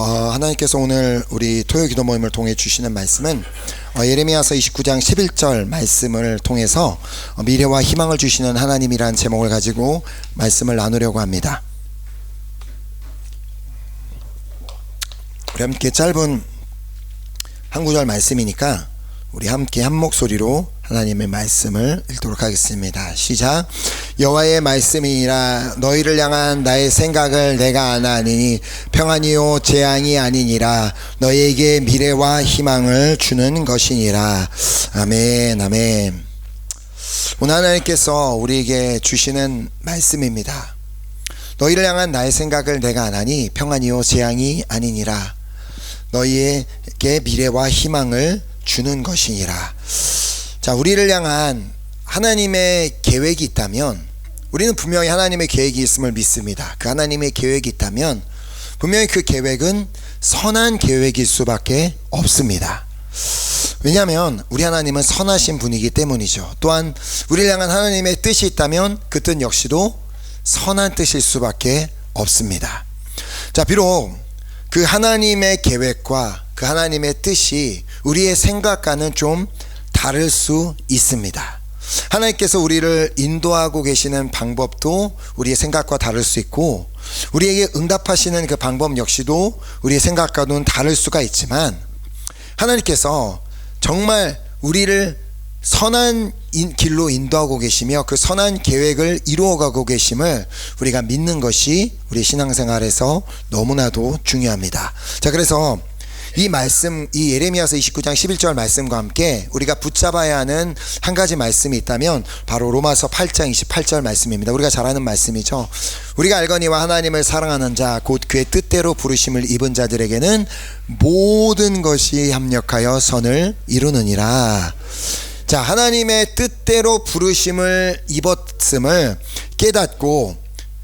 하나님께서 오늘 우리 토요 기도 모임을 통해 주시는 말씀은 예레미야서 29장 11절 말씀을 통해서 미래와 희망을 주시는 하나님이라는 제목을 가지고 말씀을 나누려고 합니다. 우리 함께 짧은 한 구절 말씀이니까 우리 함께 한 목소리로 하나님의 말씀을 읽도록 하겠습니다. 시작. 여호와의 말씀이니라. 너희를 향한 나의 생각을 내가 아나니 평안이요 재앙이 아니니라. 너희에게 미래와 희망을 주는 것이니라. 아멘. 아멘. 오늘 하나님께서 우리에게 주시는 말씀입니다. 너희를 향한 나의 생각을 내가 아나니 평안이요 재앙이 아니니라. 너희에게 미래와 희망을 주는 것이니라. 자, 우리를 향한 하나님의 계획이 있다면, 우리는 분명히 하나님의 계획이 있음을 믿습니다. 그 하나님의 계획이 있다면 분명히 그 계획은 선한 계획일 수밖에 없습니다. 왜냐하면 우리 하나님은 선하신 분이기 때문이죠. 또한 우리를 향한 하나님의 뜻이 있다면 그 뜻 역시도 선한 뜻일 수밖에 없습니다. 자, 비록 그 하나님의 계획과 그 하나님의 뜻이 우리의 생각과는 좀 다를 수 있습니다. 하나님께서 우리를 인도하고 계시는 방법도 우리의 생각과 다를 수 있고, 우리에게 응답하시는 그 방법 역시도 우리의 생각과는 다를 수가 있지만, 하나님께서 정말 우리를 선한 길로 인도하고 계시며 그 선한 계획을 이루어가고 계심을 우리가 믿는 것이 우리 신앙생활에서 너무나도 중요합니다. 자, 그래서 이 말씀, 이 예레미야서 29장 11절 말씀과 함께 우리가 붙잡아야 하는 한 가지 말씀이 있다면 바로 로마서 8장 28절 말씀입니다. 우리가 잘 아는 말씀이죠. 우리가 알거니와 하나님을 사랑하는 자 곧 그의 뜻대로 부르심을 입은 자들에게는 모든 것이 합력하여 선을 이루느니라. 자, 하나님의 뜻대로 부르심을 입었음을 깨닫고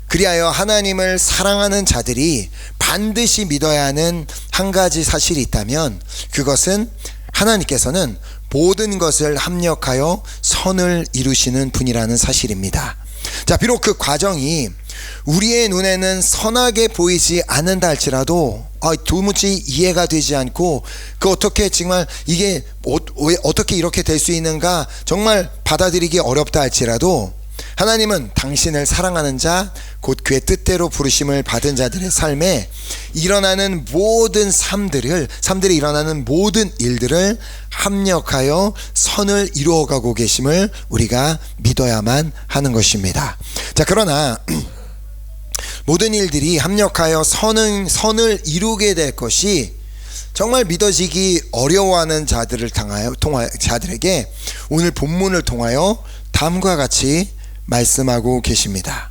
그리하여 하나님을 사랑하는 자들이 반드시 믿어야 하는 한 가지 사실이 있다면, 그것은 하나님께서는 모든 것을 합력하여 선을 이루시는 분이라는 사실입니다. 자, 비록 그 과정이 우리의 눈에는 선하게 보이지 않는다 할지라도 도무지 이해가 되지 않고 그 어떻게 정말 이게 어떻게 이렇게 될 수 있는가 정말 받아들이기 어렵다 할지라도 하나님은 당신을 사랑하는 자 곧 그의 뜻대로 부르심을 받은 자들의 삶에 일어나는 모든 삶들이 일어나는 모든 일들을 합력하여 선을 이루어가고 계심을 우리가 믿어야만 하는 것입니다. 자, 그러나 모든 일들이 합력하여 선을 이루게 될 것이 정말 믿어지기 어려워하는 자들에게 오늘 본문을 통하여 다음과 같이 말씀하고 계십니다.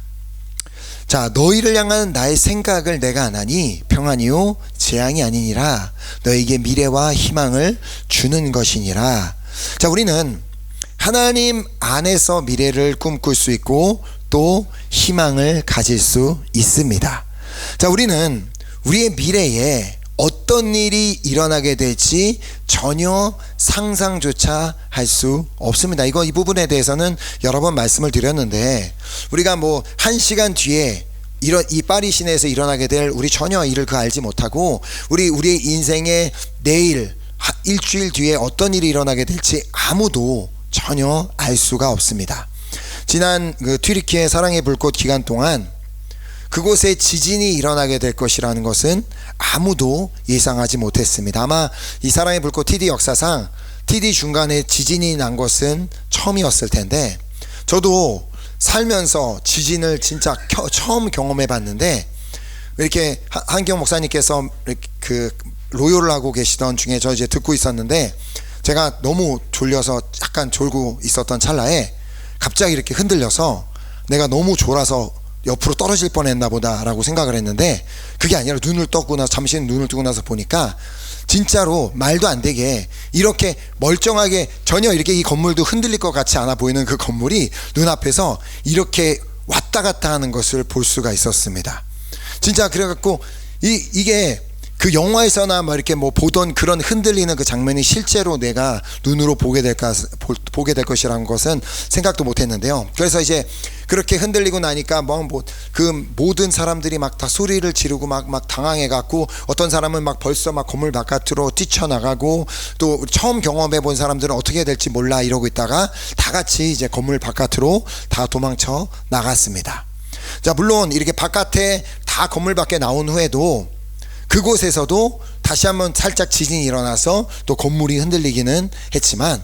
자, 너희를 향한 나의 생각을 내가 아나니 평안이요 재앙이 아니니라. 너희에게 미래와 희망을 주는 것이니라. 자, 우리는 하나님 안에서 미래를 꿈꿀 수 있고 또 희망을 가질 수 있습니다. 자, 우리는 우리의 미래에 어떤 일이 일어나게 될지 전혀 상상조차 할 수 없습니다. 이 부분에 대해서는 여러 번 말씀을 드렸는데, 우리가 한 시간 뒤에 이 파리 시내에서 일어나게 될 우리 전혀 이를 알지 못하고 우리의 인생의 내일 일주일 뒤에 어떤 일이 일어나게 될지 아무도 전혀 알 수가 없습니다. 지난 튀르키예 사랑의 불꽃 기간 동안 그곳에 지진이 일어나게 될 것이라는 것은 아무도 예상하지 못했습니다. 아마 이 사랑의 불꽃 TD 역사상 TD 중간에 지진이 난 것은 처음이었을 텐데, 저도 살면서 지진을 진짜 처음 경험해 봤는데, 이렇게 한경 목사님께서 그 로요를 하고 계시던 중에 저 이제 듣고 있었는데, 제가 너무 졸려서 약간 졸고 있었던 찰나에 갑자기 이렇게 흔들려서 내가 너무 졸아서 옆으로 떨어질 뻔했나 보다라고 생각을 했는데, 그게 아니라 잠시 눈을 뜨고 나서 보니까 진짜로 말도 안 되게 이렇게 멀쩡하게 전혀 이렇게 이 건물도 흔들릴 것 같지 않아 보이는 그 건물이 눈앞에서 이렇게 왔다 갔다 하는 것을 볼 수가 있었습니다. 진짜 그래갖고 이게 그 영화에서나 뭐 이렇게 뭐 보던 그런 흔들리는 그 장면이 실제로 내가 눈으로 보게 될 것이라는 것은 생각도 못 했는데요. 그래서 이제 그렇게 흔들리고 나니까 그 모든 사람들이 막 다 소리를 지르고 막 당황해 갖고, 어떤 사람은 막 벌써 막 건물 바깥으로 뛰쳐나가고, 또 처음 경험해 본 사람들은 어떻게 해야 될지 몰라 이러고 있다가 다 같이 이제 건물 바깥으로 다 도망쳐 나갔습니다. 자, 물론 이렇게 바깥에 다 건물 밖에 나온 후에도 그곳에서도 다시 한번 살짝 지진이 일어나서 또 건물이 흔들리기는 했지만,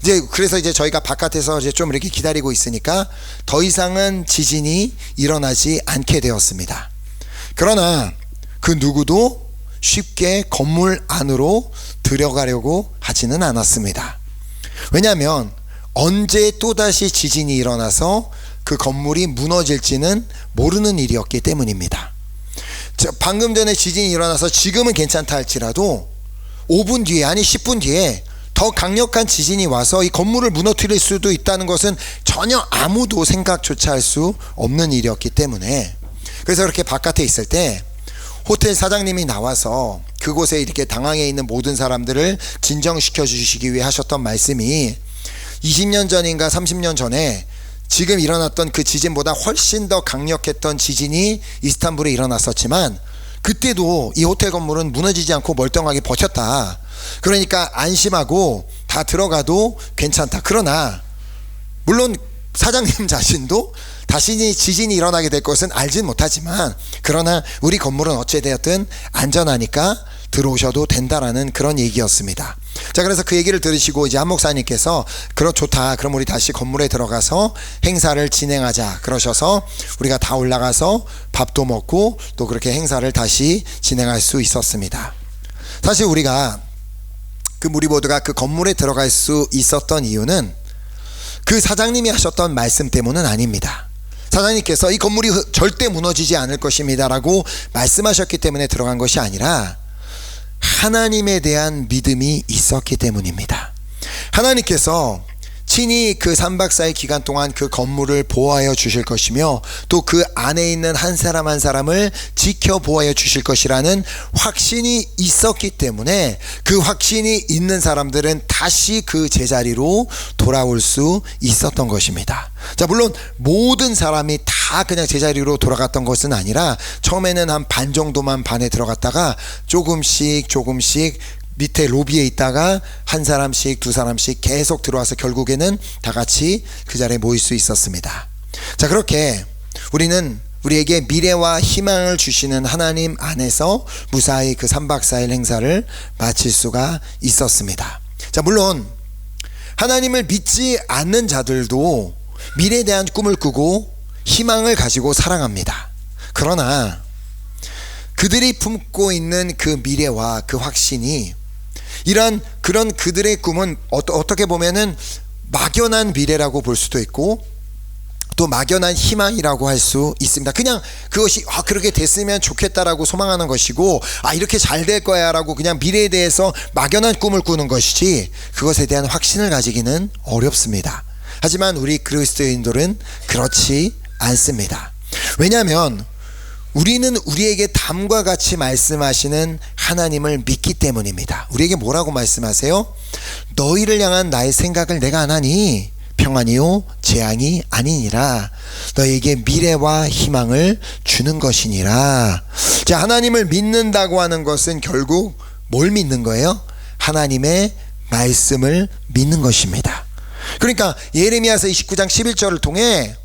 이제 그래서 이제 저희가 바깥에서 이제 좀 이렇게 기다리고 있으니까 더 이상은 지진이 일어나지 않게 되었습니다. 그러나 그 누구도 쉽게 건물 안으로 들어가려고 하지는 않았습니다. 왜냐하면 언제 또다시 지진이 일어나서 그 건물이 무너질지는 모르는 일이었기 때문입니다. 방금 전에 지진이 일어나서 지금은 괜찮다 할지라도 5분 뒤에, 아니 10분 뒤에 더 강력한 지진이 와서 이 건물을 무너뜨릴 수도 있다는 것은 전혀 아무도 생각조차 할 수 없는 일이었기 때문에, 그래서 그렇게 바깥에 있을 때 호텔 사장님이 나와서 그곳에 이렇게 당황해 있는 모든 사람들을 진정시켜 주시기 위해 하셨던 말씀이, 20년 전인가 30년 전에 지금 일어났던 그 지진보다 훨씬 더 강력했던 지진이 이스탄불에 일어났었지만 그때도 이 호텔 건물은 무너지지 않고 멀쩡하게 버텼다. 그러니까 안심하고 다 들어가도 괜찮다. 그러나 물론 사장님 자신도 다시 지진이 일어나게 될 것은 알진 못하지만, 그러나 우리 건물은 어찌되었든 안전하니까 들어오셔도 된다라는 그런 얘기였습니다. 자, 그래서 그 얘기를 들으시고 이제 한 목사님께서 좋다, 그럼 우리 다시 건물에 들어가서 행사를 진행하자 그러셔서 우리가 다 올라가서 밥도 먹고 또 그렇게 행사를 다시 진행할 수 있었습니다. 사실 우리가 우리 모두가 그 건물에 들어갈 수 있었던 이유는 그 사장님이 하셨던 말씀 때문은 아닙니다. 사장님께서 이 건물이 절대 무너지지 않을 것입니다 라고 말씀하셨기 때문에 들어간 것이 아니라 하나님에 대한 믿음이 있었기 때문입니다. 하나님께서 친히 그 3박 4일 기간 동안 그 건물을 보호하여 주실 것이며 또 그 안에 있는 한 사람 한 사람을 지켜보호하여 주실 것이라는 확신이 있었기 때문에, 그 확신이 있는 사람들은 다시 그 제자리로 돌아올 수 있었던 것입니다. 자, 물론 모든 사람이 다 그냥 제자리로 돌아갔던 것은 아니라 처음에는 한 반 정도만 반에 들어갔다가 조금씩 밑에 로비에 있다가 한 사람씩 두 사람씩 계속 들어와서 결국에는 다 같이 그 자리에 모일 수 있었습니다. 자, 그렇게 우리는 우리에게 미래와 희망을 주시는 하나님 안에서 무사히 그 3박 4일 행사를 마칠 수가 있었습니다. 자, 물론 하나님을 믿지 않는 자들도 미래에 대한 꿈을 꾸고 희망을 가지고 살아갑니다. 그러나 그들이 품고 있는 그 미래와 그 확신이, 그런 그들의 꿈은 어떻게 보면은 막연한 미래라고 볼 수도 있고 또 막연한 희망이라고 할 수 있습니다. 그냥 그것이 그렇게 됐으면 좋겠다라고 소망하는 것이고, 이렇게 잘 될 거야 라고 그냥 미래에 대해서 막연한 꿈을 꾸는 것이지 그것에 대한 확신을 가지기는 어렵습니다. 하지만 우리 그리스도인들은 그렇지 않습니다. 왜냐하면 우리는 우리에게 다음과 같이 말씀하시는 하나님을 믿기 때문입니다. 우리에게 뭐라고 말씀하세요? 너희를 향한 나의 생각을 내가 안 하니 평안이요 재앙이 아니니라. 너희에게 미래와 희망을 주는 것이니라. 자, 하나님을 믿는다고 하는 것은 결국 뭘 믿는 거예요? 하나님의 말씀을 믿는 것입니다. 그러니까 예레미야서 29장 11절을 통해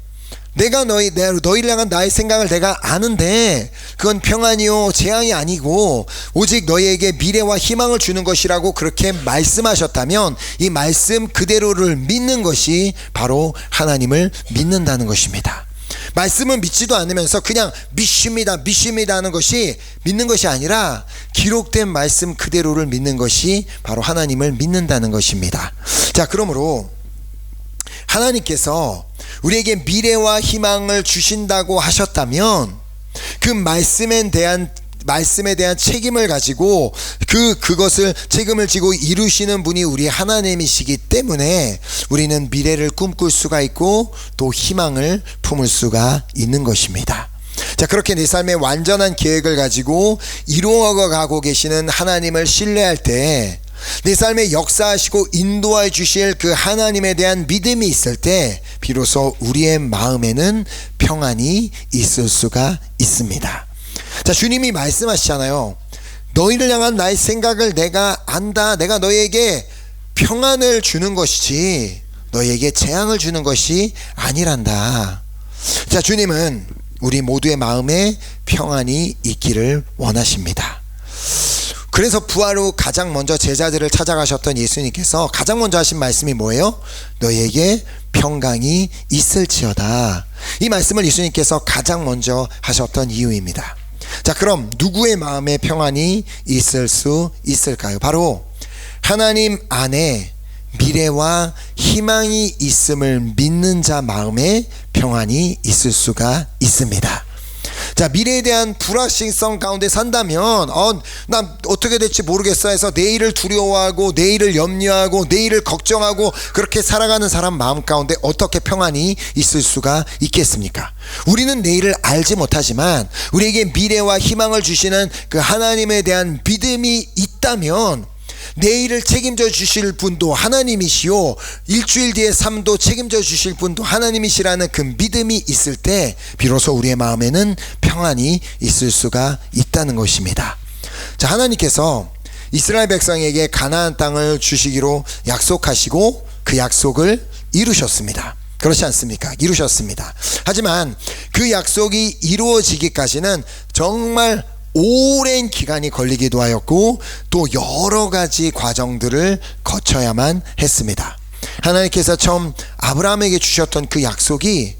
내가 너희를 향한 나의 생각을 내가 아는데 그건 평안이요 재앙이 아니고 오직 너희에게 미래와 희망을 주는 것이라고 그렇게 말씀하셨다면, 이 말씀 그대로를 믿는 것이 바로 하나님을 믿는다는 것입니다. 말씀은 믿지도 않으면서 그냥 믿습니다 하는 것이 믿는 것이 아니라 기록된 말씀 그대로를 믿는 것이 바로 하나님을 믿는다는 것입니다. 자, 그러므로 하나님께서 우리에게 미래와 희망을 주신다고 하셨다면 그 말씀에 대한 책임을 가지고 그것을 책임을 지고 이루시는 분이 우리 하나님이시기 때문에 우리는 미래를 꿈꿀 수가 있고 또 희망을 품을 수가 있는 것입니다. 자, 그렇게 내 삶에 완전한 계획을 가지고 이루어가고 계시는 하나님을 신뢰할 때, 내 삶에 역사하시고 인도해 주실 그 하나님에 대한 믿음이 있을 때 비로소 우리의 마음에는 평안이 있을 수가 있습니다. 자, 주님이 말씀하시잖아요. 너희를 향한 나의 생각을 내가 안다. 내가 너희에게 평안을 주는 것이지 너희에게 재앙을 주는 것이 아니란다. 자, 주님은 우리 모두의 마음에 평안이 있기를 원하십니다. 그래서 부활 후 가장 먼저 제자들을 찾아가셨던 예수님께서 가장 먼저 하신 말씀이 뭐예요? 너희에게 평강이 있을지어다. 이 말씀을 예수님께서 가장 먼저 하셨던 이유입니다. 자, 그럼 누구의 마음에 평안이 있을 수 있을까요? 바로 하나님 안에 미래와 희망이 있음을 믿는 자 마음에 평안이 있을 수가 있습니다. 자, 미래에 대한 불확실성 가운데 산다면 난 어떻게 될지 모르겠어 해서 내일을 두려워하고 내일을 염려하고 내일을 걱정하고 그렇게 살아가는 사람 마음 가운데 어떻게 평안이 있을 수가 있겠습니까? 우리는 내일을 알지 못하지만 우리에게 미래와 희망을 주시는 그 하나님에 대한 믿음이 있다면 내일을 책임져 주실 분도 하나님이시오, 일주일 뒤의 삶도 책임져 주실 분도 하나님이시라는 그 믿음이 있을 때 비로소 우리의 마음에는 평안이 있을 수가 있다는 것입니다. 자, 하나님께서 이스라엘 백성에게 가나안 땅을 주시기로 약속하시고 그 약속을 이루셨습니다. 그렇지 않습니까? 이루셨습니다. 하지만 그 약속이 이루어지기까지는 정말 오랜 기간이 걸리기도 하였고 또 여러 가지 과정들을 거쳐야만 했습니다. 하나님께서 처음 아브라함에게 주셨던 그 약속이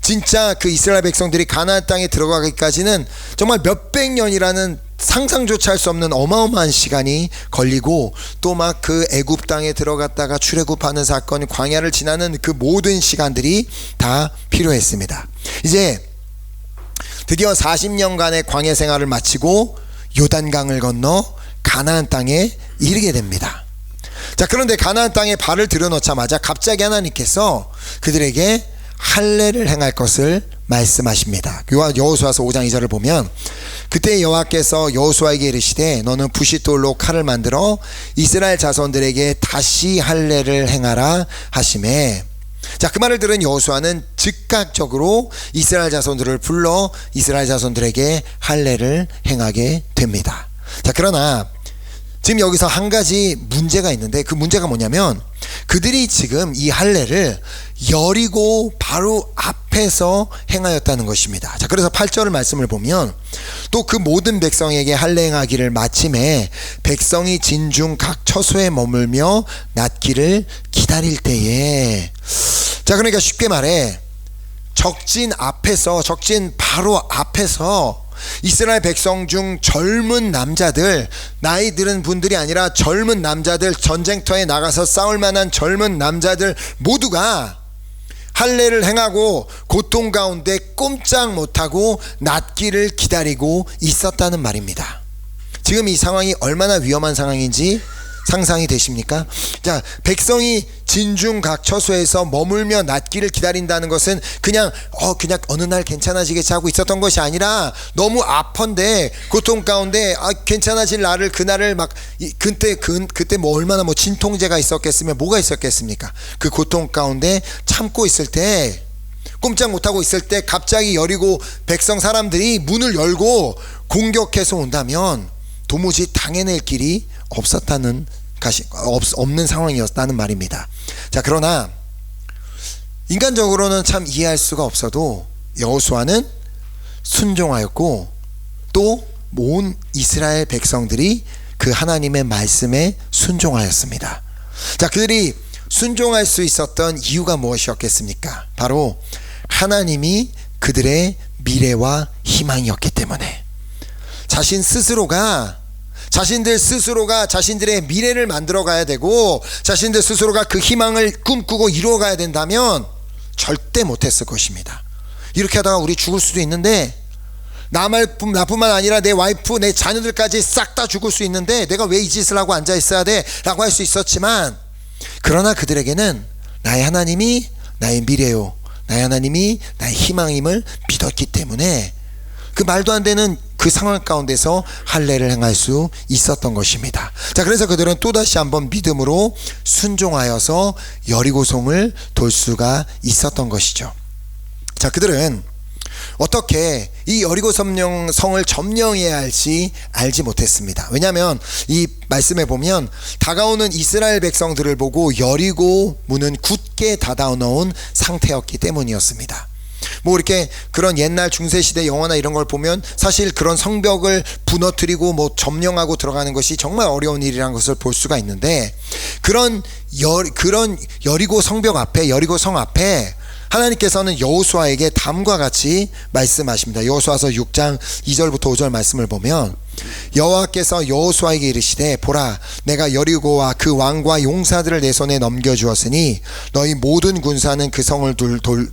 진짜 그 이스라엘 백성들이 가나안 땅에 들어가기까지는 정말 몇백 년이라는 상상조차 할 수 없는 어마어마한 시간이 걸리고 또 막 그 애굽 땅에 들어갔다가 출애굽하는 사건, 광야를 지나는 그 모든 시간들이 다 필요했습니다. 이제 드디어 40년간의 광야 생활을 마치고 요단강을 건너 가나안 땅에 이르게 됩니다. 자, 그런데 가나안 땅에 발을 들여놓자마자 갑자기 하나님께서 그들에게 할례를 행할 것을 말씀하십니다. 여호수아서 5장 2절을 보면 그때 여호와께서 여호수아에게 이르시되 너는 부싯돌로 칼을 만들어 이스라엘 자손들에게 다시 할례를 행하라 하시매. 자, 그 말을 들은 여호수아는 즉각적으로 이스라엘 자손들을 불러 이스라엘 자손들에게 할례를 행하게 됩니다. 자, 그러나 지금 여기서 한 가지 문제가 있는데 그 문제가 뭐냐면 그들이 지금 이 할례를 여리고 바로 앞에서 행하였다는 것입니다. 자, 그래서 8절 말씀을 보면 또 그 모든 백성에게 할례 행하기를 마침에 백성이 진중 각 처소에 머물며 낫기를 기다릴 때에. 자, 그러니까 쉽게 말해 적진 바로 앞에서 이스라엘 백성 중 젊은 남자들, 나이 들은 분들이 아니라 젊은 남자들, 전쟁터에 나가서 싸울 만한 젊은 남자들 모두가 할례를 행하고 고통 가운데 꼼짝 못하고 낫기를 기다리고 있었다는 말입니다. 지금 이 상황이 얼마나 위험한 상황인지 상상이 되십니까? 자, 백성이 진중 각 처소에서 머물며 낫기를 기다린다는 것은 그냥 어느 날 괜찮아지겠지 하고 있었던 것이 아니라 너무 아펀데 고통 가운데 괜찮아질 날을 그날을 막 그때 뭐 얼마나 뭐 진통제가 있었겠으면 뭐가 있었겠습니까? 그 고통 가운데 참고 있을 때 꼼짝 못하고 있을 때 갑자기 여리고 백성 사람들이 문을 열고 공격해서 온다면 도무지 당해낼 길이 없는 상황이었다는 말입니다. 자, 그러나 인간적으로는 참 이해할 수가 없어도 여호수아는 순종하였고 또 온 이스라엘 백성들이 그 하나님의 말씀에 순종하였습니다. 자, 그들이 순종할 수 있었던 이유가 무엇이었겠습니까? 바로 하나님이 그들의 미래와 희망이었기 때문에. 자신들 스스로가 자신들의 미래를 만들어 가야 되고 자신들 스스로가 그 희망을 꿈꾸고 이루어 가야 된다면 절대 못했을 것입니다. 이렇게 하다가 우리 죽을 수도 있는데 나뿐만 아니라 내 와이프, 내 자녀들까지 싹 다 죽을 수 있는데 내가 왜 이 짓을 하고 앉아 있어야 돼? 라고 할 수 있었지만 그러나 그들에게는 나의 하나님이 나의 미래요, 나의 하나님이 나의 희망임을 믿었기 때문에 그 말도 안 되는 그 상황 가운데서 할례를 행할 수 있었던 것입니다. 자, 그래서 그들은 또다시 한번 믿음으로 순종하여서 여리고성을 돌 수가 있었던 것이죠. 자, 그들은 어떻게 이 여리고 성을 점령해야 할지 알지 못했습니다. 왜냐하면 이 말씀에 보면 다가오는 이스라엘 백성들을 보고 여리고 문은 굳게 닫아놓은 상태였기 때문이었습니다. 뭐 이렇게 그런 옛날 중세시대 영화나 이런 걸 보면 사실 그런 성벽을 무너뜨리고 뭐 점령하고 들어가는 것이 정말 어려운 일이라는 것을 볼 수가 있는데, 그런 여리고 성벽 앞에, 여리고 성 앞에 하나님께서는 여호수아에게 다음과 같이 말씀하십니다. 여호수아서 6장 2절부터 5절 말씀을 보면, 여호와께서 여호수아에게 이르시되 보라, 내가 여리고와 그 왕과 용사들을 내 손에 넘겨주었으니 너희 모든 군사는 그 성을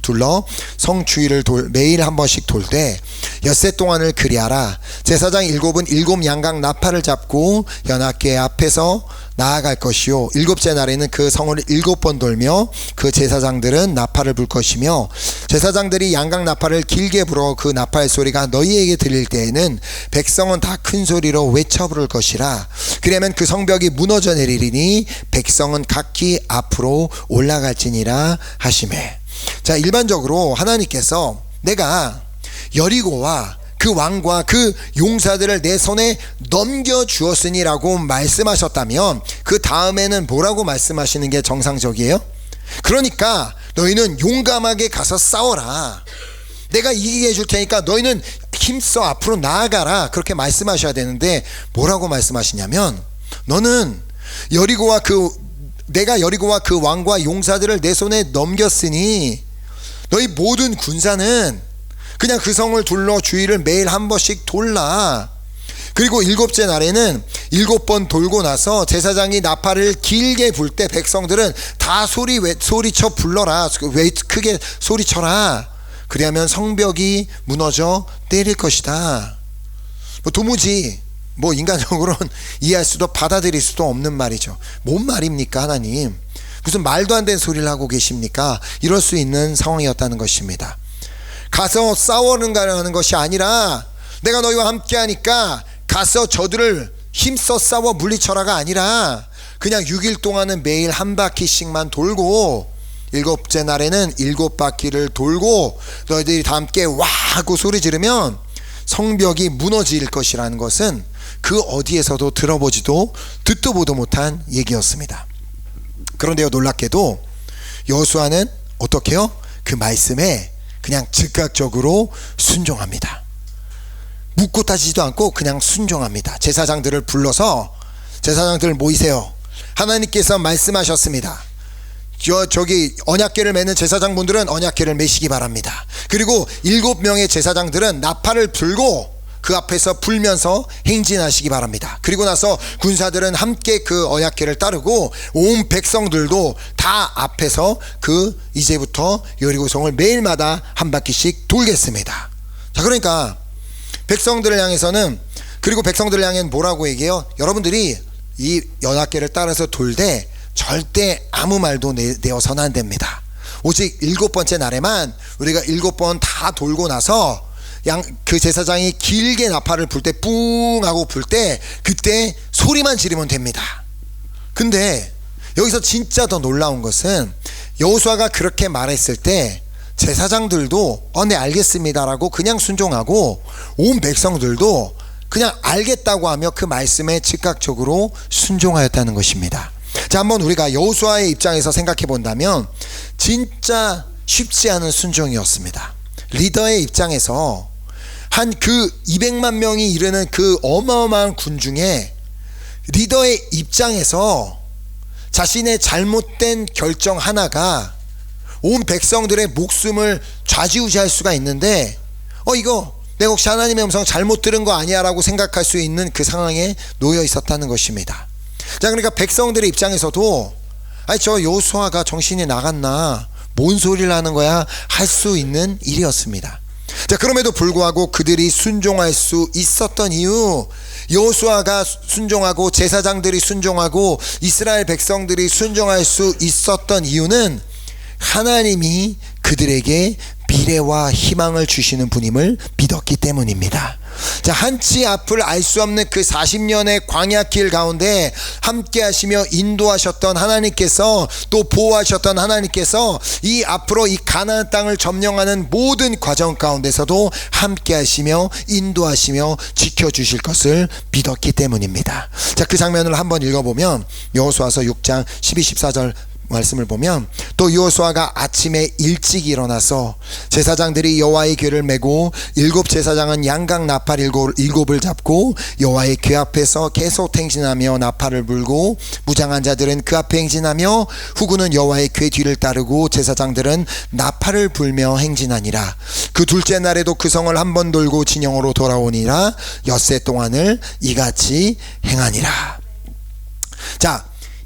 둘러 성 주위를 매일 한 번씩 돌되 엿새 동안을 그리하라. 제사장 7은 7 양각 나팔을 잡고 연합궤 앞에서 나아갈 것이요, 7째 날에는 그 성을 7번 돌며 그 제사장들은 나팔을 불 것이며, 제사장들이 양각 나팔을 길게 불어 그 나팔 소리가 너희에게 들릴 때에는 백성은 다 큰 소리로 외쳐 부를 것이라. 그러면 그 성벽이 무너져 내리리니 백성은 각기 앞으로 올라갈지니라 하시매. 자, 일반적으로 하나님께서 내가 여리고와 그 왕과 그 용사들을 내 손에 넘겨주었으니 라고 말씀하셨다면, 그 다음에는 뭐라고 말씀하시는 게 정상적이에요? 그러니까 너희는 용감하게 가서 싸워라, 내가 이기게 해줄 테니까 너희는 힘써 앞으로 나아가라, 그렇게 말씀하셔야 되는데 뭐라고 말씀하시냐면, 너는 내가 여리고와 그 왕과 용사들을 내 손에 넘겼으니 너희 모든 군사는 그냥 그 성을 둘러 주위를 매일 한 번씩 돌라. 그리고 7째 날에는 7번 돌고 나서 제사장이 나팔을 길게 불 때 백성들은 다 소리쳐 불러라, 크게 소리쳐라. 그리하면 성벽이 무너져 내릴 것이다. 도무지 인간적으로는 이해할 수도 받아들일 수도 없는 말이죠. 뭔 말입니까 하나님, 무슨 말도 안 되는 소리를 하고 계십니까? 이럴 수 있는 상황이었다는 것입니다. 가서 싸우는 것이 아니라, 내가 너희와 함께 하니까 가서 저들을 힘써 싸워 물리쳐라가 아니라, 그냥 6일 동안은 매일 한 바퀴씩만 돌고 7째 날에는 7바퀴를 돌고 너희들이 다 함께 와 하고 소리 지르면 성벽이 무너질 것이라는 것은 그 어디에서도 들어보지도 듣도 보도 못한 얘기였습니다. 그런데요, 놀랍게도 여호수아는 어떻게 해요? 그 말씀에 그냥 즉각적으로 순종합니다. 묻고 따지지도 않고 그냥 순종합니다. 제사장들을 불러서, 제사장들 모이세요, 하나님께서 말씀하셨습니다. 저기 언약궤를 매는 제사장분들은 언약궤를 매시기 바랍니다. 그리고 7명의 제사장들은 나팔을 불고 그 앞에서 불면서 행진하시기 바랍니다. 그리고 나서 군사들은 함께 그 언약궤를 따르고 온 백성들도 다 앞에서 이제부터 여리고성을 매일마다 한 바퀴씩 돌겠습니다. 자, 그러니까 백성들을 향해서는, 그리고 백성들을 향해 뭐라고 얘기해요? 여러분들이 이 언약궤를 따라서 돌되 절대 아무 말도 내어서는 안 됩니다. 오직 7번째 날에만 우리가 7번 다 돌고 나서 그 제사장이 길게 나팔을 불 때, 뿡 하고 불 때, 그때 소리만 지르면 됩니다. 근데 여기서 진짜 더 놀라운 것은, 여호수아가 그렇게 말했을 때 제사장들도 네 알겠습니다 라고 그냥 순종하고, 온 백성들도 그냥 알겠다고 하며 그 말씀에 즉각적으로 순종하였다는 것입니다. 자, 한번 우리가 여호수아의 입장에서 생각해 본다면 진짜 쉽지 않은 순종이었습니다. 리더의 입장에서 한 그 200만 명이 이르는 그 어마어마한 군 중에, 리더의 입장에서 자신의 잘못된 결정 하나가 온 백성들의 목숨을 좌지우지할 수가 있는데, 이거 내가 혹시 하나님의 음성 잘못 들은 거 아니야 라고 생각할 수 있는 그 상황에 놓여 있었다는 것입니다. 자, 그러니까 백성들의 입장에서도 저 여호수아가 정신이 나갔나, 뭔 소리를 하는 거야 할 수 있는 일이었습니다. 자, 그럼에도 불구하고 그들이 순종할 수 있었던 이유, 여호수아가 순종하고 제사장들이 순종하고 이스라엘 백성들이 순종할 수 있었던 이유는 하나님이 그들에게 미래와 희망을 주시는 분임을 믿었기 때문입니다. 자, 한치 앞을 알 수 없는 그 40년의 광야길 가운데 함께 하시며 인도하셨던 하나님께서, 또 보호하셨던 하나님께서 이 앞으로 이 가나안 땅을 점령하는 모든 과정 가운데서도 함께 하시며 인도하시며 지켜주실 것을 믿었기 때문입니다. 자, 그 장면을 한번 읽어보면 여호수아서 6장 12, 14절 말씀을 보면, 또 여호수아가 아침에 일찍 일어나서 제사장들이 여호와의 궤를 메고 7 제사장은 양각 나팔 7을 잡고 여호와의 궤 앞에서 계속 행진하며 나팔을 불고, 무장한 자들은 그 앞에 행진하며 후군은 여호와의 궤 뒤를 따르고 제사장들은 나팔을 불며 행진하니라. 그 둘째 날에도 그 성을 한 번 돌고 진영으로 돌아오니라. 엿새 동안을 이같이 행하니라. 자,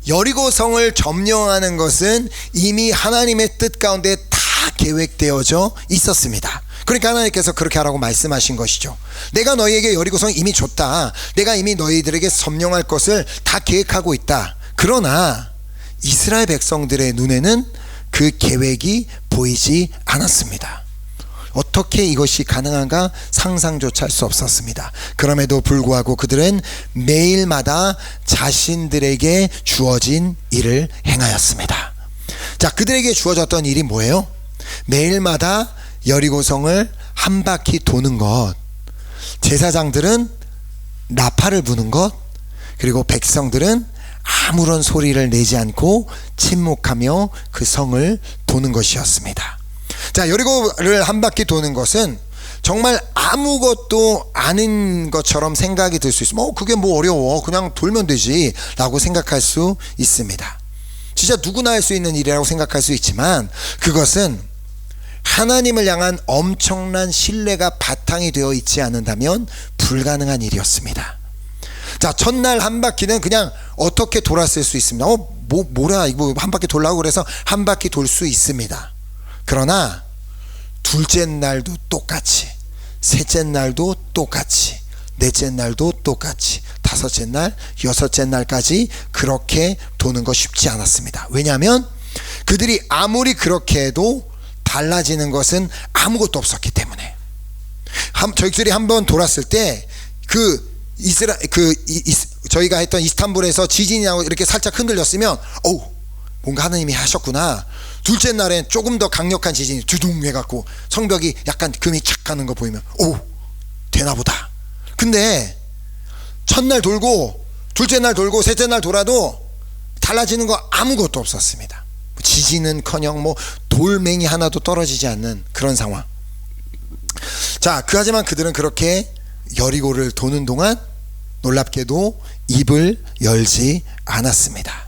여리고 성을 점령하는 것은 이미 하나님의 뜻 가운데 다 계획되어져 있었습니다. 그러니까 하나님께서 그렇게 하라고 말씀하신 것이죠. 내가 너희에게 여리고성 이미 줬다. 내가 이미 너희들에게 점령할 것을 다 계획하고 있다. 그러나 이스라엘 백성들의 눈에는 그 계획이 보이지 않았습니다. 어떻게 이것이 가능한가 상상조차 할 수 없었습니다. 그럼에도 불구하고 그들은 매일마다 자신들에게 주어진 일을 행하였습니다. 자, 그들에게 주어졌던 일이 뭐예요? 매일마다 여리고성을 한 바퀴 도는 것, 제사장들은 나팔을 부는 것, 그리고 백성들은 아무런 소리를 내지 않고 침묵하며 그 성을 도는 것이었습니다. 자, 여리고를 한 바퀴 도는 것은 정말 아무것도 아닌 것처럼 생각이 들 수 있으면 그게 뭐 어려워, 그냥 돌면 되지 라고 생각할 수 있습니다. 진짜 누구나 할 수 있는 일이라고 생각할 수 있지만, 그것은 하나님을 향한 엄청난 신뢰가 바탕이 되어 있지 않는다면 불가능한 일이었습니다. 자, 첫날 한 바퀴는 그냥 어떻게 돌았을 수 있습니다. 뭐라 이거 한 바퀴 돌라고 그래서 한 바퀴 돌 수 있습니다. 그러나 둘째 날도 똑같이, 셋째 날도 똑같이, 넷째 날도 똑같이, 다섯째 날, 여섯째 날까지 그렇게 도는 거 쉽지 않았습니다. 왜냐하면 그들이 아무리 그렇게 해도 달라지는 것은 아무것도 없었기 때문에. 저희들이 한번 돌았을 때 저희가 했던 이스탄불에서 지진이 나고 이렇게 살짝 흔들렸으면 뭔가 하나님이 하셨구나. 둘째 날엔 조금 더 강력한 지진이 두둥 해갖고 성벽이 약간 금이 착 가는 거 보이면 되나보다. 근데 첫날 돌고 둘째 날 돌고 셋째 날 돌아도 달라지는 거 아무것도 없었습니다. 지진은커녕 돌멩이 하나도 떨어지지 않는 그런 상황. 자, 하지만 그들은 그렇게 여리고를 도는 동안 놀랍게도 입을 열지 않았습니다.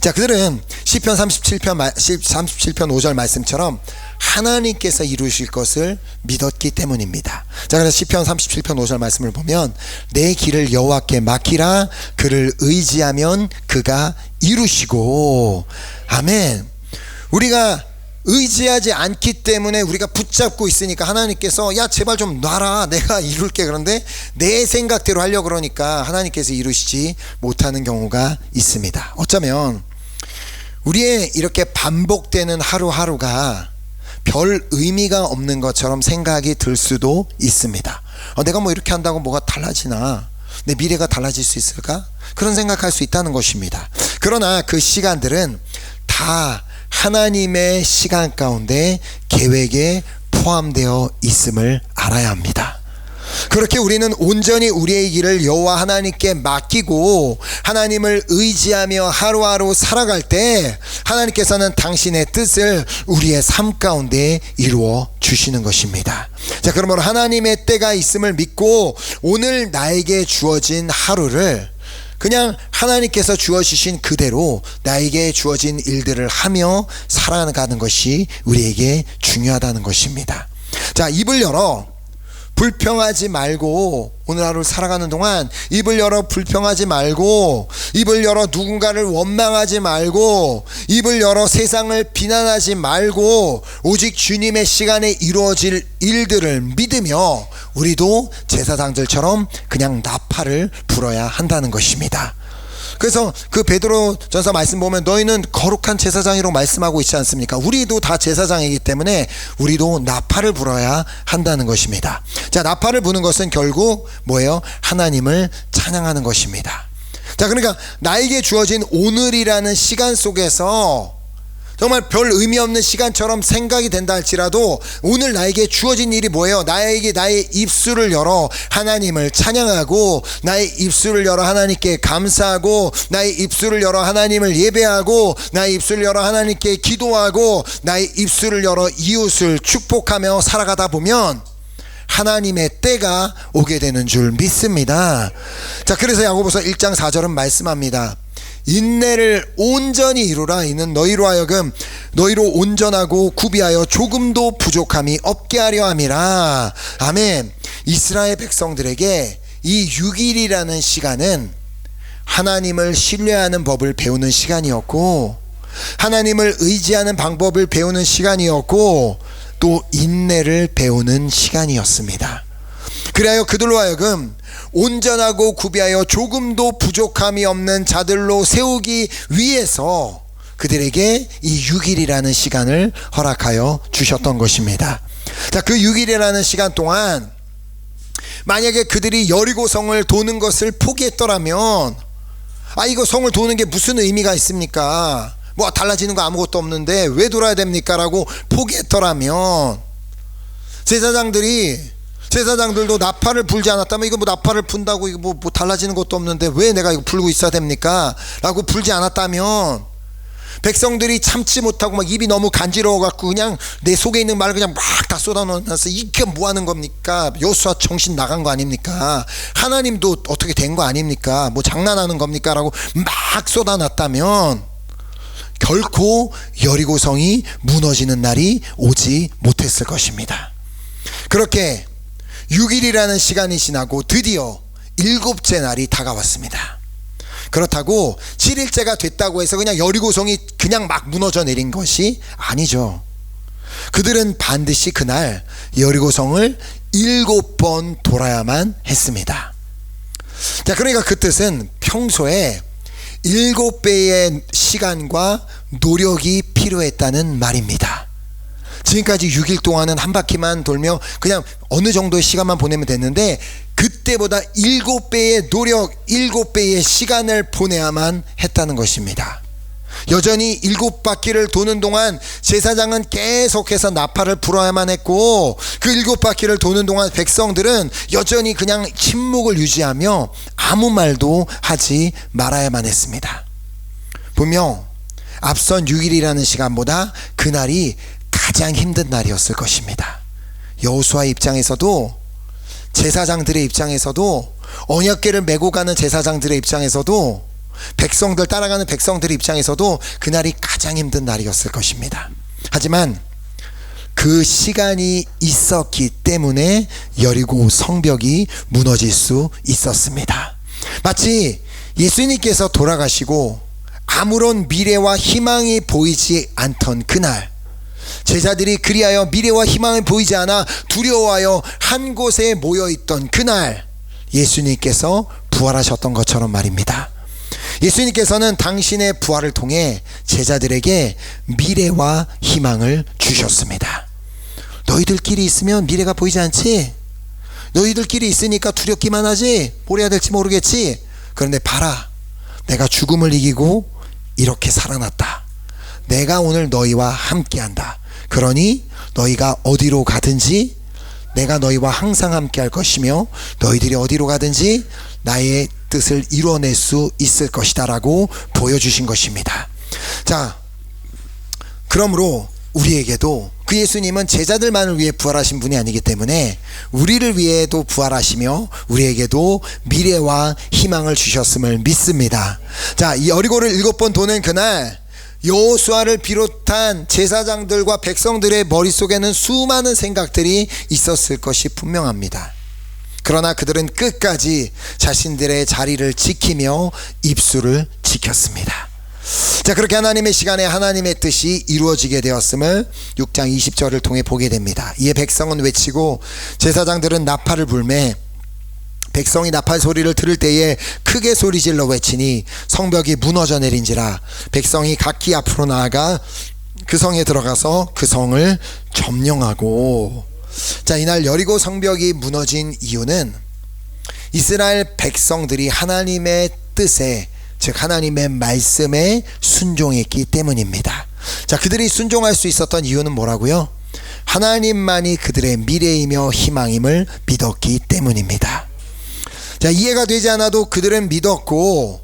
자, 그들은 시편 37편 5절 말씀처럼 하나님께서 이루실 것을 믿었기 때문입니다. 자, 그래서 시편 37편 5절 말씀을 보면, 내 길을 여호와께 맡기라. 그를 의지하면 그가 이루시고. 아멘. 우리가 의지하지 않기 때문에 우리가 붙잡고 있으니까 하나님께서 야 제발 좀 놔라, 내가 이룰게. 그런데 내 생각대로 하려고 그러니까 하나님께서 이루시지 못하는 경우가 있습니다. 어쩌면 우리의 이렇게 반복되는 하루하루가 별 의미가 없는 것처럼 생각이 들 수도 있습니다. 내가 이렇게 한다고 뭐가 달라지나, 내 미래가 달라질 수 있을까? 그런 생각할 수 있다는 것입니다. 그러나 그 시간들은 다 하나님의 시간 가운데 계획에 포함되어 있음을 알아야 합니다. 그렇게 우리는 온전히 우리의 길을 여호와 하나님께 맡기고 하나님을 의지하며 하루하루 살아갈 때 하나님께서는 당신의 뜻을 우리의 삶 가운데 이루어 주시는 것입니다. 자, 그러므로 하나님의 때가 있음을 믿고 오늘 나에게 주어진 하루를 그냥 하나님께서 주어주신 그대로 나에게 주어진 일들을 하며 살아가는 것이 우리에게 중요하다는 것입니다. 자, 입을 열어 불평하지 말고, 오늘 하루 살아가는 동안 입을 열어 불평하지 말고, 입을 열어 누군가를 원망하지 말고, 입을 열어 세상을 비난하지 말고, 오직 주님의 시간에 이루어질 일들을 믿으며 우리도 제사장들처럼 그냥 나팔을 불어야 한다는 것입니다. 그래서 그 베드로전서 말씀 보면 너희는 거룩한 제사장이라고 말씀하고 있지 않습니까? 우리도 다 제사장이기 때문에 우리도 나팔을 불어야 한다는 것입니다. 자, 나팔을 부는 것은 결국 뭐예요? 하나님을 찬양하는 것입니다. 자, 그러니까 나에게 주어진 오늘이라는 시간 속에서 정말 별 의미 없는 시간처럼 생각이 된다 할지라도 오늘 나에게 주어진 일이 뭐예요? 나에게 나의 입술을 열어 하나님을 찬양하고, 나의 입술을 열어 하나님께 감사하고, 나의 입술을 열어 하나님을 예배하고, 나의 입술을 열어 하나님께 기도하고, 나의 입술을 열어 이웃을 축복하며 살아가다 보면 하나님의 때가 오게 되는 줄 믿습니다. 자, 그래서 야고보서 1장 4절은 말씀합니다. 인내를 온전히 이루라. 이는 너희로 하여금 너희로 온전하고 구비하여 조금도 부족함이 없게 하려 함이라. 아멘. 이스라엘 백성들에게 이 6일이라는 시간은 하나님을 신뢰하는 법을 배우는 시간이었고, 하나님을 의지하는 방법을 배우는 시간이었고, 또 인내를 배우는 시간이었습니다. 그래야 그들로 하여금 온전하고 구비하여 조금도 부족함이 없는 자들로 세우기 위해서 그들에게 이 6일이라는 시간을 허락하여 주셨던 것입니다. 자, 그 6일이라는 시간 동안 만약에 그들이 여리고성을 도는 것을 포기했더라면, 이거 성을 도는 게 무슨 의미가 있습니까? 뭐 달라지는 거 아무것도 없는데 왜 돌아야 됩니까? 라고 포기했더라면, 제사장들도 나팔을 불지 않았다면, 이거 뭐 나팔을 분다고 이거 뭐 달라지는 것도 없는데 왜 내가 이거 불고 있어야 됩니까? 라고 불지 않았다면, 백성들이 참지 못하고 막 입이 너무 간지러워 갖고 그냥 내 속에 있는 말을 그냥 막 다 쏟아넣어서 이게 뭐 하는 겁니까? 여호수아 정신 나간 거 아닙니까? 하나님도 어떻게 된 거 아닙니까? 뭐 장난하는 겁니까? 라고 막 쏟아놨다면 결코 여리고성이 무너지는 날이 오지 못했을 것입니다. 그렇게 6일이라는 시간이 지나고 드디어 7째 날이 다가왔습니다. 그렇다고 7일째가 됐다고 해서 그냥 여리고성이 그냥 막 무너져 내린 것이 아니죠. 그들은 반드시 그날 여리고성을 7번 돌아야만 했습니다. 자, 그러니까 그 뜻은 평소에 7배의 시간과 노력이 필요했다는 말입니다. 지금까지 6일 동안은 한 바퀴만 돌며 그냥 어느 정도의 시간만 보내면 됐는데, 그때보다 7배의 노력, 7배의 시간을 보내야만 했다는 것입니다. 여전히 7바퀴를 도는 동안 제사장은 계속해서 나팔을 불어야만 했고, 그 7바퀴를 도는 동안 백성들은 여전히 그냥 침묵을 유지하며 아무 말도 하지 말아야만 했습니다. 분명 앞선 6일이라는 시간보다 그날이 가장 힘든 날이었을 것입니다. 여호수아의 입장에서도, 제사장들의 입장에서도, 언약궤를 메고 가는 제사장들의 입장에서도, 백성들 따라가는 백성들의 입장에서도 그날이 가장 힘든 날이었을 것입니다. 하지만 그 시간이 있었기 때문에 여리고 성벽이 무너질 수 있었습니다. 마치 예수님께서 돌아가시고 아무런 미래와 희망이 보이지 않던 그날, 제자들이 그리하여 미래와 희망이 보이지 않아 두려워하여 한 곳에 모여있던 그날, 예수님께서 부활하셨던 것처럼 말입니다. 예수님께서는 당신의 부활을 통해 제자들에게 미래와 희망을 주셨습니다. 너희들끼리 있으면 미래가 보이지 않지? 너희들끼리 있으니까 두렵기만 하지? 뭘 해야 될지 모르겠지? 그런데 봐라, 내가 죽음을 이기고 이렇게 살아났다. 내가 오늘 너희와 함께한다. 그러니 너희가 어디로 가든지 내가 너희와 항상 함께 할 것이며, 너희들이 어디로 가든지 나의 뜻을 이뤄낼 수 있을 것이다 라고 보여주신 것입니다. 자, 그러므로 우리에게도 그 예수님은 제자들만을 위해 부활하신 분이 아니기 때문에 우리를 위해도 부활하시며 우리에게도 미래와 희망을 주셨음을 믿습니다. 자, 이 여리고를 7번 도는 그날, 여호수아를 비롯한 제사장들과 백성들의 머릿속에는 수많은 생각들이 있었을 것이 분명합니다. 그러나 그들은 끝까지 자신들의 자리를 지키며 입술을 지켰습니다. 자, 그렇게 하나님의 시간에 하나님의 뜻이 이루어지게 되었음을 6장 20절을 통해 보게 됩니다. 이에 백성은 외치고 제사장들은 나팔을 불매 백성이 나팔 소리를 들을 때에 크게 소리질러 외치니 성벽이 무너져 내린지라. 백성이 각기 앞으로 나아가 그 성에 들어가서 그 성을 점령하고. 자, 이날 여리고 성벽이 무너진 이유는 이스라엘 백성들이 하나님의 뜻에, 즉 하나님의 말씀에 순종했기 때문입니다. 자, 그들이 순종할 수 있었던 이유는 뭐라고요? 하나님만이 그들의 미래이며 희망임을 믿었기 때문입니다. 자, 이해가 되지 않아도 그들은 믿었고,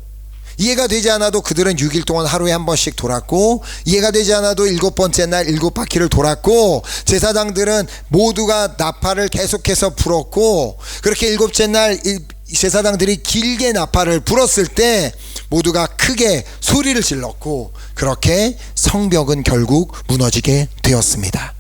이해가 되지 않아도 그들은 6일 동안 하루에 한 번씩 돌았고, 이해가 되지 않아도 7번째 날 7바퀴를 돌았고, 제사장들은 모두가 나팔을 계속해서 불었고, 그렇게 7째 날 제사장들이 길게 나팔을 불었을 때 모두가 크게 소리를 질렀고, 그렇게 성벽은 결국 무너지게 되었습니다.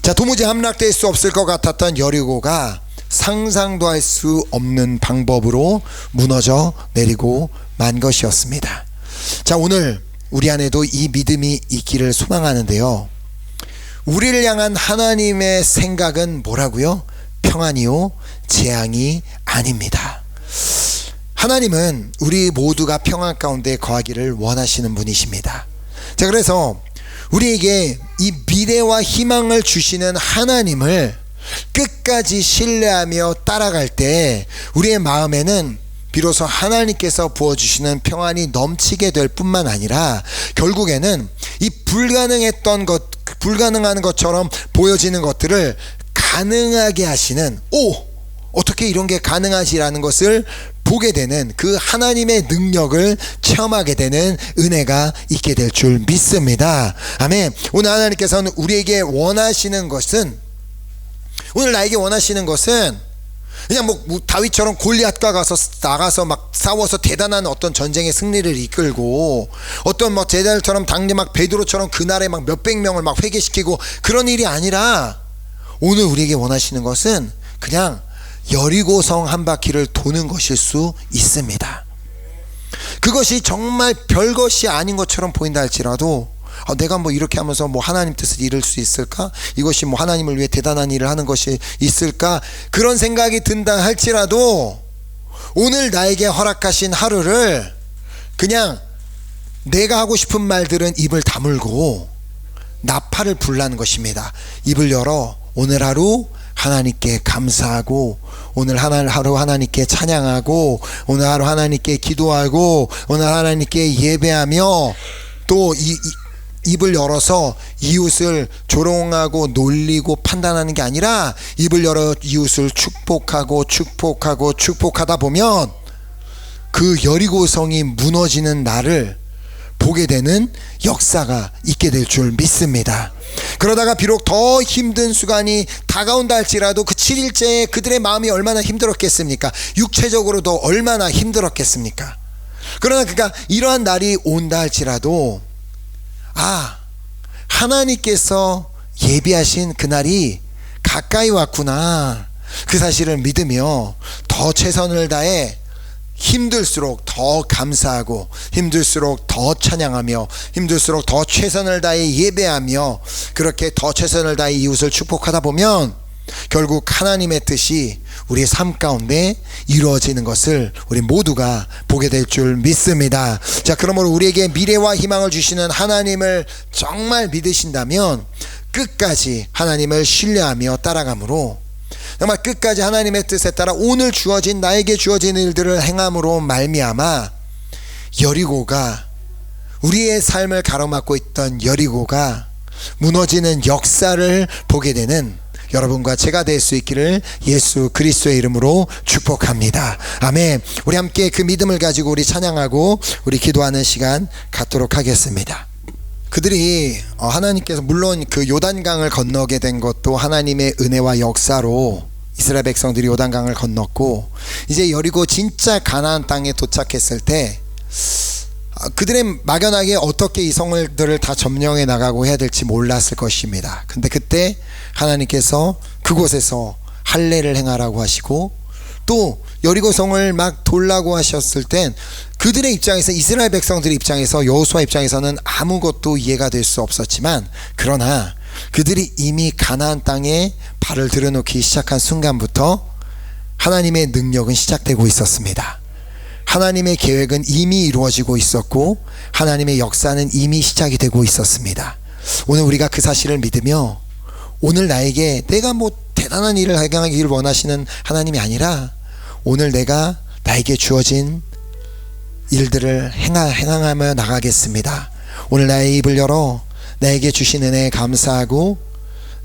자, 도무지 함락될 수 없을 것 같았던 여리고가 상상도 할 수 없는 방법으로 무너져 내리고 만 것이었습니다. 자, 오늘 우리 안에도 이 믿음이 있기를 소망하는데요, 우리를 향한 하나님의 생각은 뭐라고요? 평안이요 재앙이 아닙니다. 하나님은 우리 모두가 평안 가운데 거하기를 원하시는 분이십니다. 자, 그래서 우리에게 이 미래와 희망을 주시는 하나님을 끝까지 신뢰하며 따라갈 때 우리의 마음에는 비로소 하나님께서 부어주시는 평안이 넘치게 될 뿐만 아니라 결국에는 이 불가능한 것처럼 보여지는 것들을 가능하게 하시는, 어떻게 이런 게 가능하지라는 것을 보게 되는 그 하나님의 능력을 체험하게 되는 은혜가 있게 될 줄 믿습니다. 아멘. 오늘 하나님께서는 우리에게 원하시는 것은, 오늘 나에게 원하시는 것은 그냥 뭐 다윗처럼 골리앗과 나가서 막 싸워서 대단한 어떤 전쟁의 승리를 이끌고, 어떤 뭐 제자들처럼 당시 막 베드로처럼 그날에 막 몇백 명을 막 회개시키고 그런 일이 아니라, 오늘 우리에게 원하시는 것은 그냥 여리고성 한 바퀴를 도는 것일 수 있습니다. 그것이 정말 별것이 아닌 것처럼 보인다 할지라도, 내가 뭐 이렇게 하면서 뭐 하나님 뜻을 이룰 수 있을까? 이것이 뭐 하나님을 위해 대단한 일을 하는 것이 있을까? 그런 생각이 든다 할지라도 오늘 나에게 허락하신 하루를 그냥 내가 하고 싶은 말들은 입을 다물고 나팔을 불라는 것입니다. 입을 열어 오늘 하루 하나님께 감사하고, 오늘 하루 하나님께 찬양하고, 오늘 하루 하나님께 기도하고, 오늘 하나님께 예배하며, 또 입을 열어서 이웃을 조롱하고 놀리고 판단하는 게 아니라 입을 열어 이웃을 축복하다 보면 그 여리고성이 무너지는 날을 보게 되는 역사가 있게 될 줄 믿습니다. 그러다가 비록 더 힘든 수간이 다가온다 할지라도 그 7일째에 그들의 마음이 얼마나 힘들었겠습니까? 육체적으로도 얼마나 힘들었겠습니까? 그러나 이러한 날이 온다 할지라도, 하나님께서 예비하신 그날이 가까이 왔구나, 그 사실을 믿으며 더 최선을 다해 힘들수록 더 감사하고, 힘들수록 더 찬양하며, 힘들수록 더 최선을 다해 예배하며, 그렇게 더 최선을 다해 이웃을 축복하다 보면 결국 하나님의 뜻이 우리의 삶 가운데 이루어지는 것을 우리 모두가 보게 될 줄 믿습니다. 자, 그러므로 우리에게 미래와 희망을 주시는 하나님을 정말 믿으신다면 끝까지 하나님을 신뢰하며 따라감으로, 정말 끝까지 하나님의 뜻에 따라 오늘 나에게 주어진 일들을 행함으로 말미암아 여리고가, 우리의 삶을 가로막고 있던 여리고가 무너지는 역사를 보게 되는 여러분과 제가 될 수 있기를 예수 그리스도의 이름으로 축복합니다. 아멘. 우리 함께 그 믿음을 가지고 우리 찬양하고 우리 기도하는 시간 갖도록 하겠습니다. 그들이 하나님께서 물론 그 요단강을 건너게 된 것도 하나님의 은혜와 역사로 이스라엘 백성들이 요단강을 건넜고, 이제 여리고 진짜 가나안 땅에 도착했을 때 그들은 막연하게 어떻게 이 성들을 다 점령해 나가고 해야 될지 몰랐을 것입니다. 근데 그때 하나님께서 그곳에서 할례를 행하라고 하시고, 또 여리고성을 막 돌라고 하셨을 땐 그들의 입장에서, 이스라엘 백성들의 입장에서, 여호수아 입장에서는 아무것도 이해가 될 수 없었지만, 그러나 그들이 이미 가나안 땅에 발을 들여놓기 시작한 순간부터 하나님의 능력은 시작되고 있었습니다. 하나님의 계획은 이미 이루어지고 있었고 하나님의 역사는 이미 시작이 되고 있었습니다. 오늘 우리가 그 사실을 믿으며 오늘 나에게 내가 뭐 대단한 일을 하기를 원하시는 하나님이 아니라 오늘 내가 나에게 주어진 일들을 행하며 나가겠습니다. 오늘 나의 입을 열어 나에게 주신 은혜에 감사하고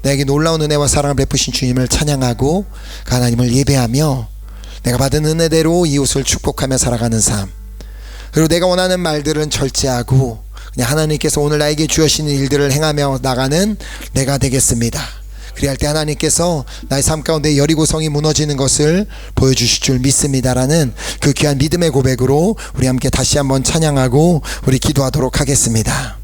나에게 놀라운 은혜와 사랑을 베푸신 주님을 찬양하고 그 하나님을 예배하며 내가 받은 은혜대로 이웃을 축복하며 살아가는 삶, 그리고 내가 원하는 말들은 절제하고 그냥 하나님께서 오늘 나에게 주시는 일들을 행하며 나가는 내가 되겠습니다. 그리할 때 하나님께서 나의 삶 가운데 여리고성이 무너지는 것을 보여주실 줄 믿습니다라는 그 귀한 믿음의 고백으로 우리 함께 다시 한번 찬양하고 우리 기도하도록 하겠습니다.